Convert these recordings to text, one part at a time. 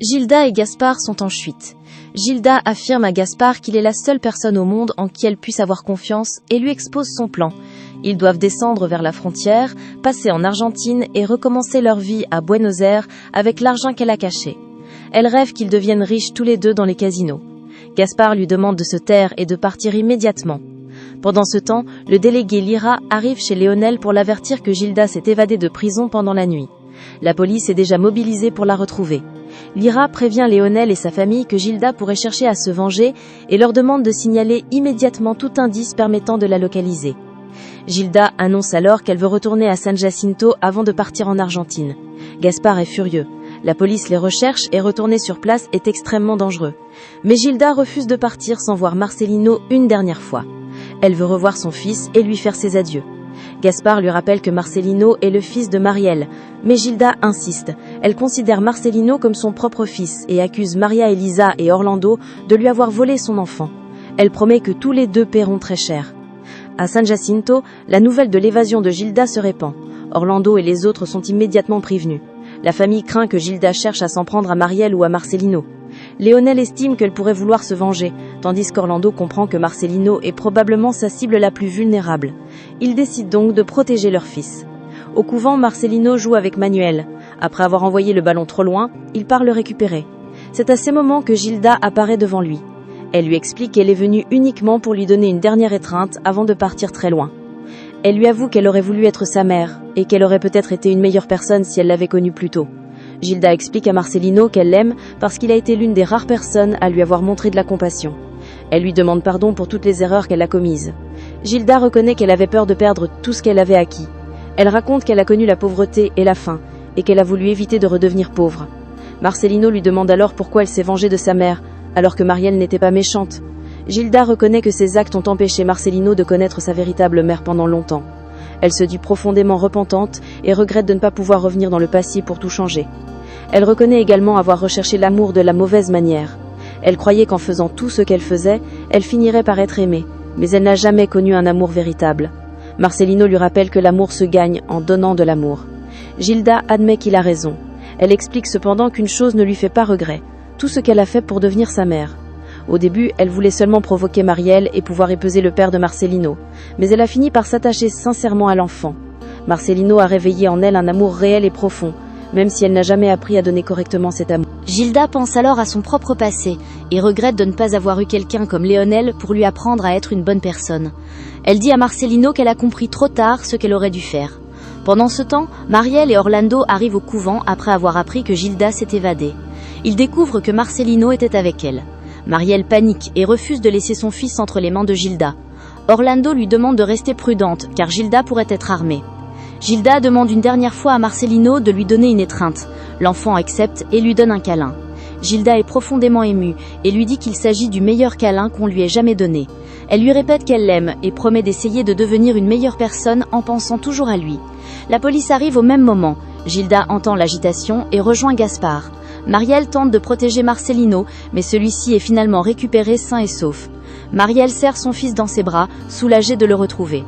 Gilda et Gaspard sont en fuite. Gilda affirme à Gaspard qu'il est la seule personne au monde en qui elle puisse avoir confiance et lui expose son plan. Ils doivent descendre vers la frontière, passer en Argentine et recommencer leur vie à Buenos Aires avec l'argent qu'elle a caché. Elle rêve qu'ils deviennent riches tous les deux dans les casinos. Gaspard lui demande de se taire et de partir immédiatement. Pendant ce temps, le délégué Lyra arrive chez Léonel pour l'avertir que Gilda s'est évadée de prison pendant la nuit. La police est déjà mobilisée pour la retrouver. Lyra prévient Léonel et sa famille que Gilda pourrait chercher à se venger et leur demande de signaler immédiatement tout indice permettant de la localiser. Gilda annonce alors qu'elle veut retourner à San Jacinto avant de partir en Argentine. Gaspard est furieux. La police les recherche et retourner sur place est extrêmement dangereux. Mais Gilda refuse de partir sans voir Marcelino une dernière fois. Elle veut revoir son fils et lui faire ses adieux. Gaspard lui rappelle que Marcelino est le fils de Marielle, mais Gilda insiste. Elle considère Marcelino comme son propre fils et accuse Maria Elisa et Orlando de lui avoir volé son enfant. Elle promet que tous les deux paieront très cher. À San Jacinto, la nouvelle de l'évasion de Gilda se répand. Orlando et les autres sont immédiatement prévenus. La famille craint que Gilda cherche à s'en prendre à Marielle ou à Marcelino. Léonel estime qu'elle pourrait vouloir se venger, tandis qu'Orlando comprend que Marcelino est probablement sa cible la plus vulnérable. Ils décident donc de protéger leur fils. Au couvent, Marcelino joue avec Manuel. Après avoir envoyé le ballon trop loin, il part le récupérer. C'est à ces moments que Gilda apparaît devant lui. Elle lui explique qu'elle est venue uniquement pour lui donner une dernière étreinte avant de partir très loin. Elle lui avoue qu'elle aurait voulu être sa mère, et qu'elle aurait peut-être été une meilleure personne si elle l'avait connue plus tôt. Gilda explique à Marcelino qu'elle l'aime parce qu'il a été l'une des rares personnes à lui avoir montré de la compassion. Elle lui demande pardon pour toutes les erreurs qu'elle a commises. Gilda reconnaît qu'elle avait peur de perdre tout ce qu'elle avait acquis. Elle raconte qu'elle a connu la pauvreté et la faim, et qu'elle a voulu éviter de redevenir pauvre. Marcelino lui demande alors pourquoi elle s'est vengée de sa mère, alors que Marielle n'était pas méchante. Gilda reconnaît que ses actes ont empêché Marcelino de connaître sa véritable mère pendant longtemps. Elle se dit profondément repentante et regrette de ne pas pouvoir revenir dans le passé pour tout changer. Elle reconnaît également avoir recherché l'amour de la mauvaise manière. Elle croyait qu'en faisant tout ce qu'elle faisait, elle finirait par être aimée, mais elle n'a jamais connu un amour véritable. Marcelino lui rappelle que l'amour se gagne en donnant de l'amour. Gilda admet qu'il a raison. Elle explique cependant qu'une chose ne lui fait pas regret, tout ce qu'elle a fait pour devenir sa mère. Au début, elle voulait seulement provoquer Marielle et pouvoir épouser le père de Marcelino, mais elle a fini par s'attacher sincèrement à l'enfant. Marcelino a réveillé en elle un amour réel et profond, même si elle n'a jamais appris à donner correctement cet amour. Gilda pense alors à son propre passé et regrette de ne pas avoir eu quelqu'un comme Léonel pour lui apprendre à être une bonne personne. Elle dit à Marcelino qu'elle a compris trop tard ce qu'elle aurait dû faire. Pendant ce temps, Marielle et Orlando arrivent au couvent après avoir appris que Gilda s'est évadée. Ils découvrent que Marcelino était avec elle. Marielle panique et refuse de laisser son fils entre les mains de Gilda. Orlando lui demande de rester prudente car Gilda pourrait être armée. Gilda demande une dernière fois à Marcelino de lui donner une étreinte. L'enfant accepte et lui donne un câlin. Gilda est profondément émue et lui dit qu'il s'agit du meilleur câlin qu'on lui ait jamais donné. Elle lui répète qu'elle l'aime et promet d'essayer de devenir une meilleure personne en pensant toujours à lui. La police arrive au même moment. Gilda entend l'agitation et rejoint Gaspard. Marielle tente de protéger Marcelino, mais celui-ci est finalement récupéré sain et sauf. Marielle serre son fils dans ses bras, soulagée de le retrouver.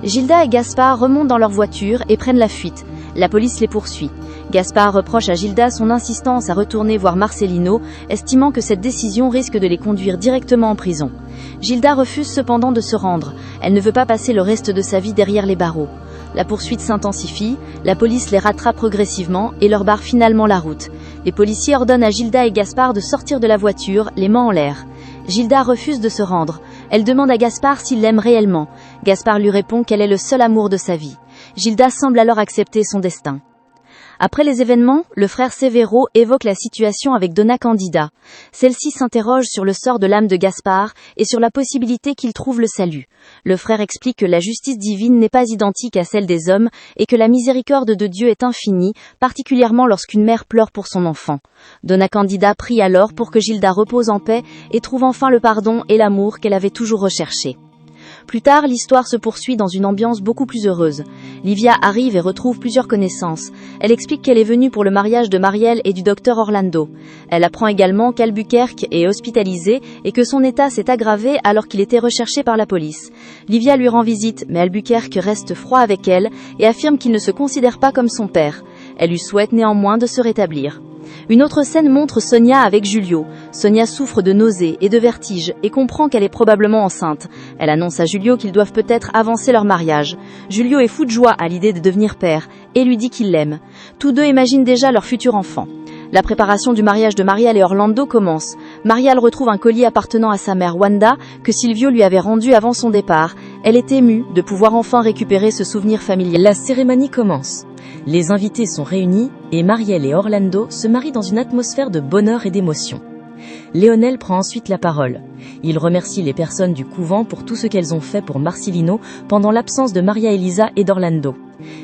Gilda et Gaspard remontent dans leur voiture et prennent la fuite. La police les poursuit. Gaspard reproche à Gilda son insistance à retourner voir Marcelino, estimant que cette décision risque de les conduire directement en prison. Gilda refuse cependant de se rendre. Elle ne veut pas passer le reste de sa vie derrière les barreaux. La poursuite s'intensifie, la police les rattrape progressivement et leur barre finalement la route. Les policiers ordonnent à Gilda et Gaspard de sortir de la voiture, les mains en l'air. Gilda refuse de se rendre. Elle demande à Gaspard s'il l'aime réellement. Gaspard lui répond qu'elle est le seul amour de sa vie. Gilda semble alors accepter son destin. Après les événements, le frère Severo évoque la situation avec Donna Candida. Celle-ci s'interroge sur le sort de l'âme de Gaspard et sur la possibilité qu'il trouve le salut. Le frère explique que la justice divine n'est pas identique à celle des hommes et que la miséricorde de Dieu est infinie, particulièrement lorsqu'une mère pleure pour son enfant. Donna Candida prie alors pour que Gilda repose en paix et trouve enfin le pardon et l'amour qu'elle avait toujours recherché. Plus tard, l'histoire se poursuit dans une ambiance beaucoup plus heureuse. Livia arrive et retrouve plusieurs connaissances. Elle explique qu'elle est venue pour le mariage de Marielle et du docteur Orlando. Elle apprend également qu'Albuquerque est hospitalisé et que son état s'est aggravé alors qu'il était recherché par la police. Livia lui rend visite, mais Albuquerque reste froid avec elle et affirme qu'il ne se considère pas comme son père. Elle lui souhaite néanmoins de se rétablir. Une autre scène montre Sonia avec Giulio. Sonia souffre de nausées et de vertiges et comprend qu'elle est probablement enceinte. Elle annonce à Giulio qu'ils doivent peut-être avancer leur mariage. Giulio est fou de joie à l'idée de devenir père et lui dit qu'il l'aime. Tous deux imaginent déjà leur futur enfant. La préparation du mariage de Marielle et Orlando commence. Marielle retrouve un collier appartenant à sa mère Wanda que Silvio lui avait rendu avant son départ. Elle est émue de pouvoir enfin récupérer ce souvenir familial. La cérémonie commence. Les invités sont réunis et Marielle et Orlando se marient dans une atmosphère de bonheur et d'émotion. Léonel prend ensuite la parole. Il remercie les personnes du couvent pour tout ce qu'elles ont fait pour Marcelino pendant l'absence de Maria Elisa et d'Orlando.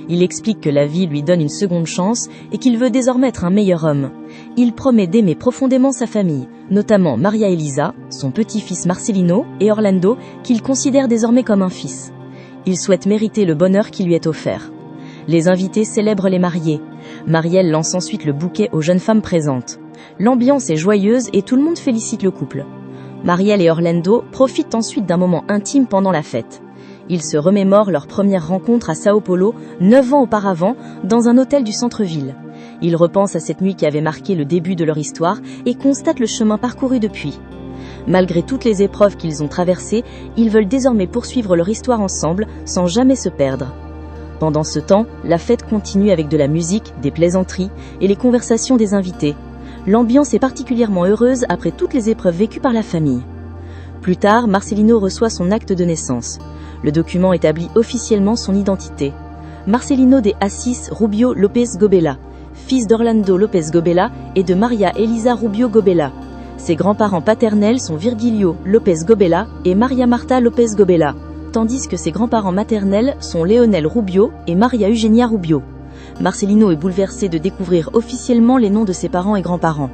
Il explique que la vie lui donne une seconde chance et qu'il veut désormais être un meilleur homme. Il promet d'aimer profondément sa famille, notamment Maria Elisa, son petit-fils Marcelino et Orlando, qu'il considère désormais comme un fils. Il souhaite mériter le bonheur qui lui est offert. Les invités célèbrent les mariés. Marielle lance ensuite le bouquet aux jeunes femmes présentes. L'ambiance est joyeuse et tout le monde félicite le couple. Marielle et Orlando profitent ensuite d'un moment intime pendant la fête. Ils se remémorent leur première rencontre à Sao Paulo, 9 ans auparavant, dans un hôtel du centre-ville. Ils repensent à cette nuit qui avait marqué le début de leur histoire et constatent le chemin parcouru depuis. Malgré toutes les épreuves qu'ils ont traversées, ils veulent désormais poursuivre leur histoire ensemble sans jamais se perdre. Pendant ce temps, la fête continue avec de la musique, des plaisanteries et les conversations des invités. L'ambiance est particulièrement heureuse après toutes les épreuves vécues par la famille. Plus tard, Marcelino reçoit son acte de naissance. Le document établit officiellement son identité. Marcelino de Assis Rubio López Gobela, fils d'Orlando López Gobela et de Maria Elisa Rubio Gobela. Ses grands-parents paternels sont Virgilio López Gobela et Maria Marta López Gobela, tandis que ses grands-parents maternels sont Léonel Rubio et Maria Eugenia Rubio. Marcelino est bouleversé de découvrir officiellement les noms de ses parents et grands-parents.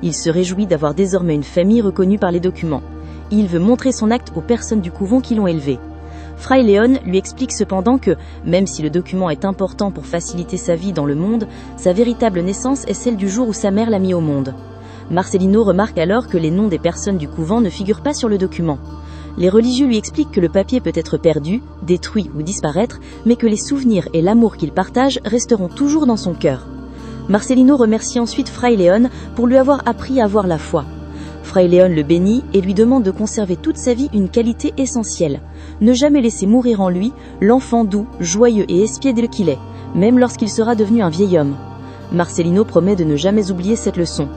Il se réjouit d'avoir désormais une famille reconnue par les documents. Il veut montrer son acte aux personnes du couvent qui l'ont élevé. Fray Léon lui explique cependant que, même si le document est important pour faciliter sa vie dans le monde, sa véritable naissance est celle du jour où sa mère l'a mis au monde. Marcelino remarque alors que les noms des personnes du couvent ne figurent pas sur le document. Les religieux lui expliquent que le papier peut être perdu, détruit ou disparaître, mais que les souvenirs et l'amour qu'il partage resteront toujours dans son cœur. Marcelino remercie ensuite Fray Léon pour lui avoir appris à avoir la foi. Fray Léon le bénit et lui demande de conserver toute sa vie une qualité essentielle, ne jamais laisser mourir en lui l'enfant doux, joyeux et espiègle qu'il est, même lorsqu'il sera devenu un vieil homme. Marcelino promet de ne jamais oublier cette leçon.